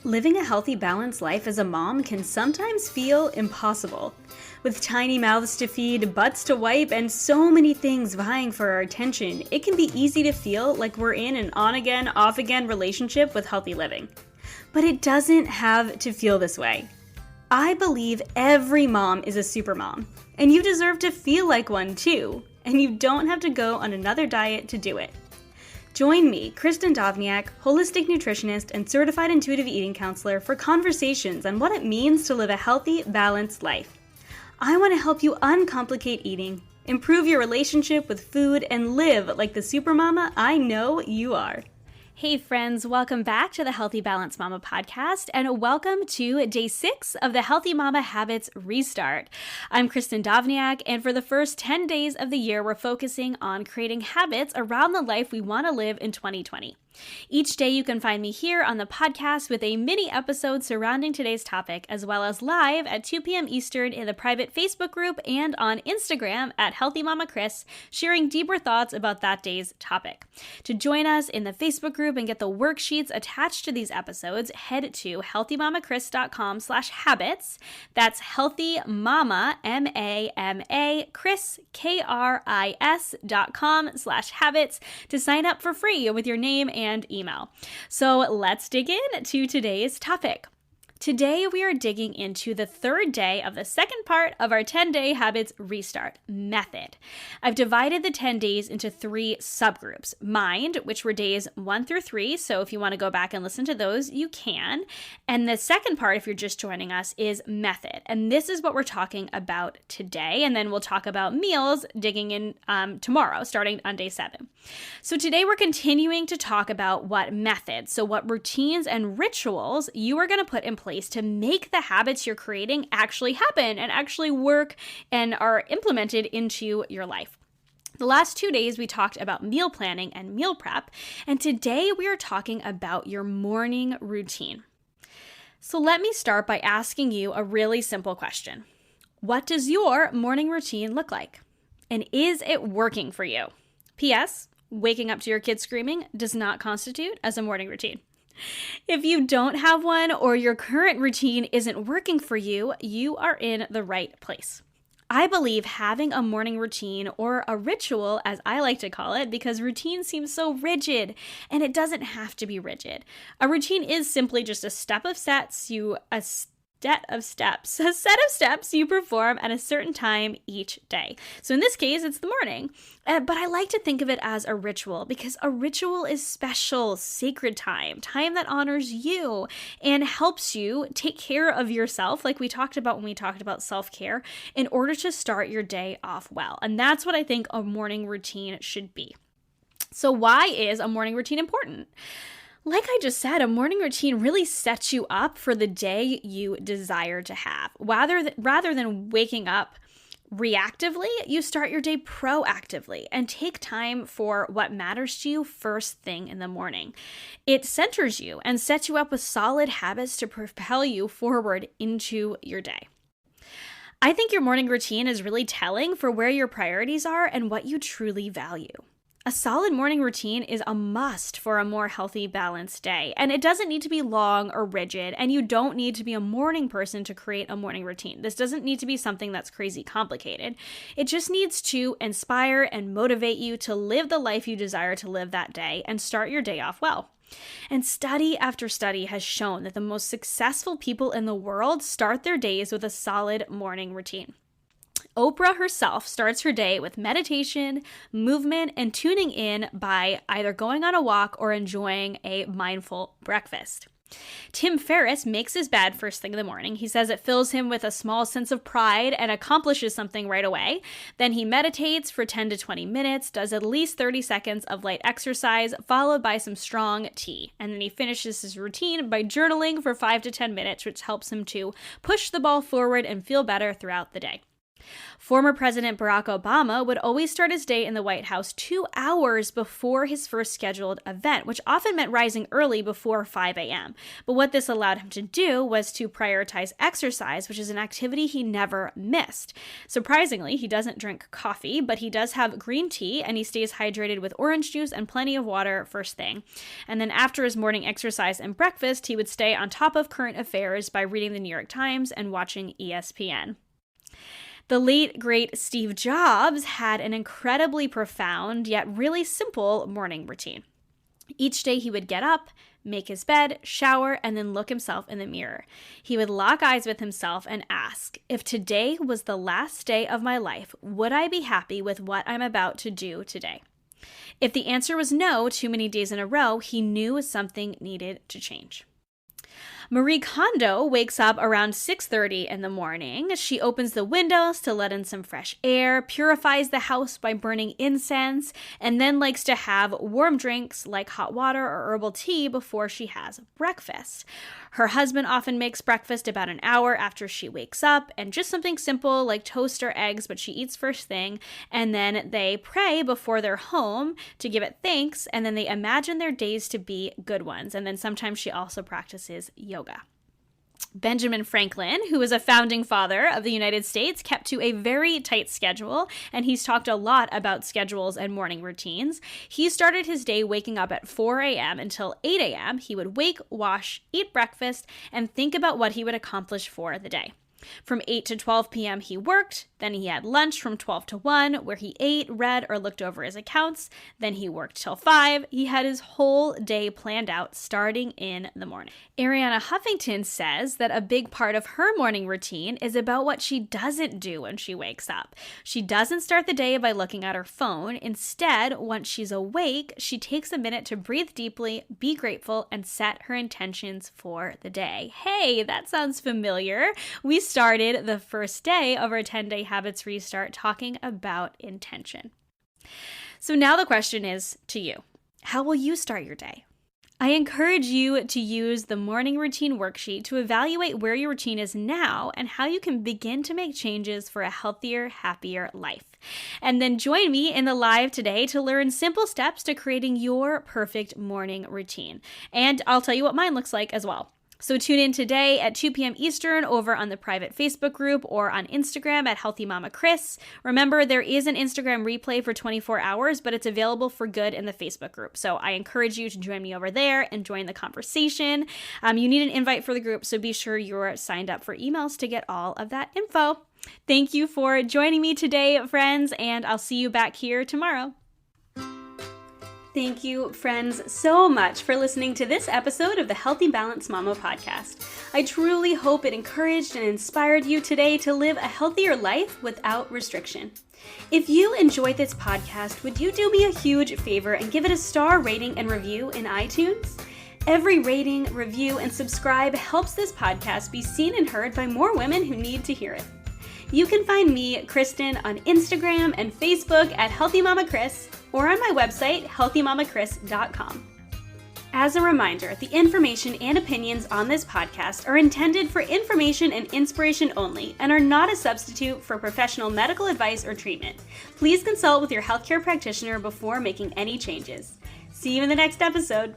Living a healthy, balanced life as a mom can sometimes feel impossible. With tiny mouths to feed, butts to wipe, and so many things vying for our attention, it can be easy to feel like we're in an on-again, off-again relationship with healthy living. But it doesn't have to feel this way. I believe every mom is a super mom, and you deserve to feel like one too, and you don't have to go on another diet to do it. Join me, Kristin Dovbniak, holistic nutritionist and certified intuitive eating counselor, for conversations on what it means to live a healthy, balanced life. I want to help you uncomplicate eating, improve your relationship with food, and live like the supermama I know you are. Hey friends, welcome back to the Healthy Balanced Mama podcast, and welcome to day 6 of the Healthy Mama Habits Restart. I'm Kristin Dovbniak, and for the first 10 days of the year, we're focusing on creating habits around the life we want to live in 2020. Each day you can find me here on the podcast with a mini episode surrounding today's topic, as well as live at 2 p.m. Eastern in the private Facebook group and on Instagram at Healthy Mama Chris, sharing deeper thoughts about that day's topic. To join us in the Facebook group and get the worksheets attached to these episodes, head to healthymamachris.com/habits. That's Healthy Mama, M-A-M-A, Chris, K-R-I-S.com/habits to sign up for free with your name and email. So let's dig in to today's topic. Today, we are digging into the third day of the second part of our 10-day habits restart method. I've divided the 10 days into 3 subgroups. Mind, which were days 1 through 3. So if you want to go back and listen to those, you can. And the second part, if you're just joining us, is method. And this is what we're talking about today. And then we'll talk about meals, digging in tomorrow, starting on day 7. So today we're continuing to talk about what methods, so what routines and rituals you are going to put in place to make the habits you're creating actually happen and actually work and are implemented into your life. The last 2 days, we talked about meal planning and meal prep, and today we are talking about your morning routine. So let me start by asking you a really simple question. What does your morning routine look like? And is it working for you? P.S. Waking up to your kids screaming does not constitute as a morning routine. If you don't have one or your current routine isn't working for you, you are in the right place. I believe having a morning routine, or a ritual as I like to call it, because routine seems so rigid, and it doesn't have to be rigid. A routine is simply just a set of steps you perform at a certain time each day. So in this case, it's the morning. But I like to think of it as a ritual, because a ritual is special, sacred time that honors you and helps you take care of yourself, like we talked about when we talked about self-care, in order to start your day off well. And that's what I think a morning routine should be. So why is a morning routine important? Like I just said, a morning routine really sets you up for the day you desire to have. Rather than waking up reactively, you start your day proactively and take time for what matters to you first thing in the morning. It centers you and sets you up with solid habits to propel you forward into your day. I think your morning routine is really telling for where your priorities are and what you truly value. A solid morning routine is a must for a more healthy, balanced day. And it doesn't need to be long or rigid, and you don't need to be a morning person to create a morning routine. This doesn't need to be something that's crazy complicated. It just needs to inspire and motivate you to live the life you desire to live that day and start your day off well. And study after study has shown that the most successful people in the world start their days with a solid morning routine. Oprah herself starts her day with meditation, movement, and tuning in by either going on a walk or enjoying a mindful breakfast. Tim Ferriss makes his bed first thing in the morning. He says it fills him with a small sense of pride and accomplishes something right away. Then he meditates for 10 to 20 minutes, does at least 30 seconds of light exercise, followed by some strong tea. And then he finishes his routine by journaling for 5 to 10 minutes, which helps him to push the ball forward and feel better throughout the day. Former President Barack Obama would always start his day in the White House 2 hours before his first scheduled event, which often meant rising early before 5 a.m. But what this allowed him to do was to prioritize exercise, which is an activity he never missed. Surprisingly, he doesn't drink coffee, but he does have green tea, and he stays hydrated with orange juice and plenty of water first thing. And then after his morning exercise and breakfast, he would stay on top of current affairs by reading the New York Times and watching ESPN. The late, great Steve Jobs had an incredibly profound yet really simple morning routine. Each day he would get up, make his bed, shower, and then look himself in the mirror. He would lock eyes with himself and ask, if today was the last day of my life, would I be happy with what I'm about to do today? If the answer was no too many days in a row, he knew something needed to change. Marie Kondo wakes up around 6:30 in the morning. She opens the windows to let in some fresh air, purifies the house by burning incense, and then likes to have warm drinks like hot water or herbal tea before she has breakfast. Her husband often makes breakfast about an hour after she wakes up, and just something simple like toast or eggs, but she eats first thing, and then they pray before they're home to give it thanks, and then they imagine their days to be good ones, and then sometimes she also practices yoga. Benjamin Franklin, who is a founding father of the United States, kept to a very tight schedule, and he's talked a lot about schedules and morning routines. He started his day waking up at 4 a.m. until 8 a.m. He would wake, wash, eat breakfast, and think about what he would accomplish for the day. From 8 to 12 p.m. he worked, then he had lunch from 12 to 1 where he ate, read, or looked over his accounts, then he worked till 5. He had his whole day planned out starting in the morning. Ariana Huffington says that a big part of her morning routine is about what she doesn't do when she wakes up. She doesn't start the day by looking at her phone. Instead, once she's awake, she takes a minute to breathe deeply, be grateful, and set her intentions for the day. Hey, that sounds familiar. We started the first day of our 10-day habits restart talking about intention. So now the question is to you. How will you start your day? I encourage you to use the morning routine worksheet to evaluate where your routine is now and how you can begin to make changes for a healthier, happier life. And then join me in the live today to learn simple steps to creating your perfect morning routine. And I'll tell you what mine looks like as well. So tune in today at 2 p.m. Eastern over on the private Facebook group or on Instagram at Healthy Mama Chris. Remember, there is an Instagram replay for 24 hours, but it's available for good in the Facebook group. So I encourage you to join me over there and join the conversation. You need an invite for the group, so be sure you're signed up for emails to get all of that info. Thank you for joining me today, friends, and I'll see you back here tomorrow. Thank you, friends, so much for listening to this episode of the Healthy Balanced Mama podcast. I truly hope it encouraged and inspired you today to live a healthier life without restriction. If you enjoyed this podcast, would you do me a huge favor and give it a star rating and review in iTunes? Every rating, review, and subscribe helps this podcast be seen and heard by more women who need to hear it. You can find me, Kristin, on Instagram and Facebook at Healthy Mama Chris, or on my website, healthymamachris.com. As a reminder, the information and opinions on this podcast are intended for information and inspiration only and are not a substitute for professional medical advice or treatment. Please consult with your healthcare practitioner before making any changes. See you in the next episode.